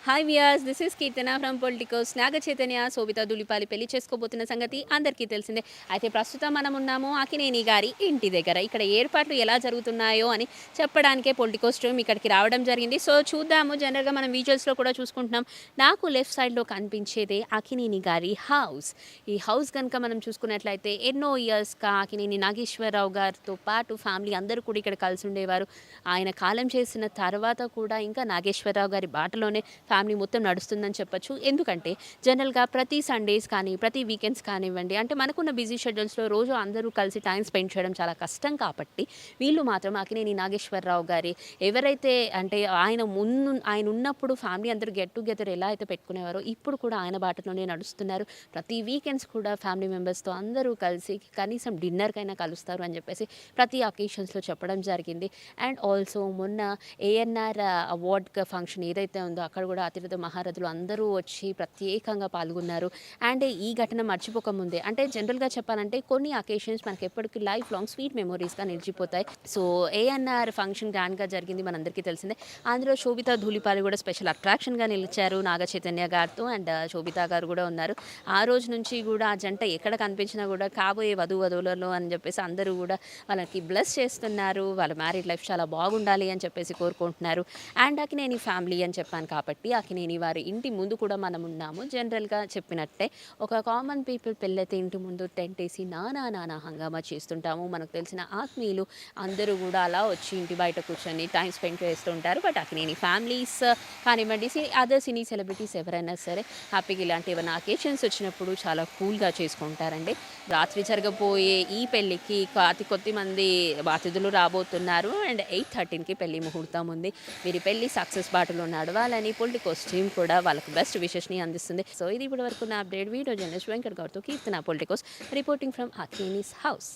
Hi viewers, this is Keerthana from Politicos. Naga Chaitanya Sobhita Dhulipala పెళ్లి చేసుకోబోతున్న సంగతి అందరికీ తెలిసిందే. అయితే ప్రస్తుతం మనం ఉన్నాము అక్కినేని గారి ఇంటి దగ్గర. ఇక్కడ ఏర్పాట్లు ఎలా జరుగుతున్నాయో అని చెప్పడానికే పొలిటికోస్ టీమ్ ఇక్కడికి రావడం జరిగింది. సో చూద్దాము. జనరల్గా మనం విజువల్స్లో కూడా చూసుకుంటున్నాం. నాకు లెఫ్ట్ సైడ్లో కనిపించేదే అక్కినేని గారి హౌస్. ఈ హౌస్ కనుక మనం చూసుకున్నట్లయితే ఎన్నో ఇయర్స్గా అక్కినేని నాగేశ్వరరావు గారితో పాటు ఫ్యామిలీ అందరూ కూడా ఇక్కడ కలిసి ఉండేవారు. ఆయన కాలం చేసిన తర్వాత కూడా ఇంకా నాగేశ్వరరావు గారి బాటలోనే ఫ్యామిలీ మొత్తం నడుస్తుందని చెప్పొచ్చు. ఎందుకంటే జనరల్గా ప్రతి సండేస్ కానీ ప్రతి వీకెండ్స్ కానివ్వండి, అంటే మనకున్న బిజీ షెడ్యూల్స్లో రోజు అందరూ కలిసి టైం స్పెండ్ చేయడం చాలా కష్టం. కాబట్టి వీళ్ళు మాత్రం అక్కినేని నాగేశ్వరరావు గారి ఎవరైతే అంటే ఆయన ఉన్నప్పుడు ఫ్యామిలీ అందరూ గెట్ టుగెదర్ ఎలా అయితే పెట్టుకునేవారో ఇప్పుడు కూడా ఆయన బాటలోనే నడుస్తున్నారు. ప్రతి వీకెండ్స్ కూడా ఫ్యామిలీ మెంబర్స్తో అందరూ కలిసి కనీసం డిన్నర్కైనా కలుస్తారు అని చెప్పేసి ప్రతి అకేషన్స్లో చెప్పడం జరిగింది. అండ్ ఆల్సో మొన్న ఏఎన్ఆర్ అవార్డ్ ఫంక్షన్ ఏదైతే ఉందో అక్కడ కూడా అతిరథ మహారథులు అందరూ వచ్చి ప్రత్యేకంగా పాల్గొన్నారు. అండ్ ఈ ఘటన మర్చిపోకముందే, అంటే జనరల్గా చెప్పాలంటే కొన్ని అకేషన్స్ మనకి ఎప్పటికీ లైఫ్ లాంగ్ స్వీట్ మెమొరీస్గా నిలిచిపోతాయి. సో ఏఎన్ఆర్ ఫంక్షన్ గ్రాండ్గా జరిగింది, మనందరికీ తెలిసిందే. అందులో శోభిత ధూళిపాలి కూడా స్పెషల్ అట్రాక్షన్గా నిలిచారు నాగ చైతన్య గారితో. అండ్ శోభిత గారు కూడా ఉన్నారు. ఆ రోజు నుంచి కూడా ఆ జంట ఎక్కడ కనిపించినా కూడా కాబోయే వధువులలో అని చెప్పేసి అందరూ కూడా వాళ్ళకి బ్లెస్ చేస్తున్నారు. వాళ్ళ మ్యారీడ్ లైఫ్ చాలా బాగుండాలి అని చెప్పేసి కోరుకుంటున్నారు. అండ్ అక్కినేని ఫ్యామిలీ అని చెప్పాను కాబట్టి అక్కినేని వారి ఇంటి ముందు కూడా మనం ఉన్నాము. జనరల్గా చెప్పినట్టే ఒక కామన్ పీపుల్ పెళ్ళైతే ఇంటి ముందు టెంట్ వేసి నానా హంగామా చేస్తుంటాము. మనకు తెలిసిన ఆత్మీయులు అందరూ కూడా అలా వచ్చి ఇంటి బయట కూర్చొని టైం స్పెండ్ చేస్తుంటారు. బట్ అక్కినేని ఫ్యామిలీస్ కానివ్వండి, అదర్ సినీ సెలబ్రిటీస్ ఎవరైనా సరే హ్యాపీగా ఇలాంటి ఏమైనా అకేషన్స్ వచ్చినప్పుడు చాలా కూల్గా చేసుకుంటారండి. రాత్రి జరగబోయే ఈ పెళ్ళికి అతి కొద్ది మంది అతిథులు రాబోతున్నారు. అండ్ 8:13కి పెళ్లి ముహూర్తం ఉంది. వీరి పెళ్లి సక్సెస్ బాటలో నడవాలని పొలిటికోస్ టీమ్ కూడా వాళ్ళకి బెస్ట్ విషెస్ని అందిస్తుంది. సో ఇది ఇప్పటి వరకు నా అప్డేట్. వీడియో జర్నలిస్ట్ వెంకట్ గౌడ్తో Keerthana, Politicos reporting from Akkinenis house.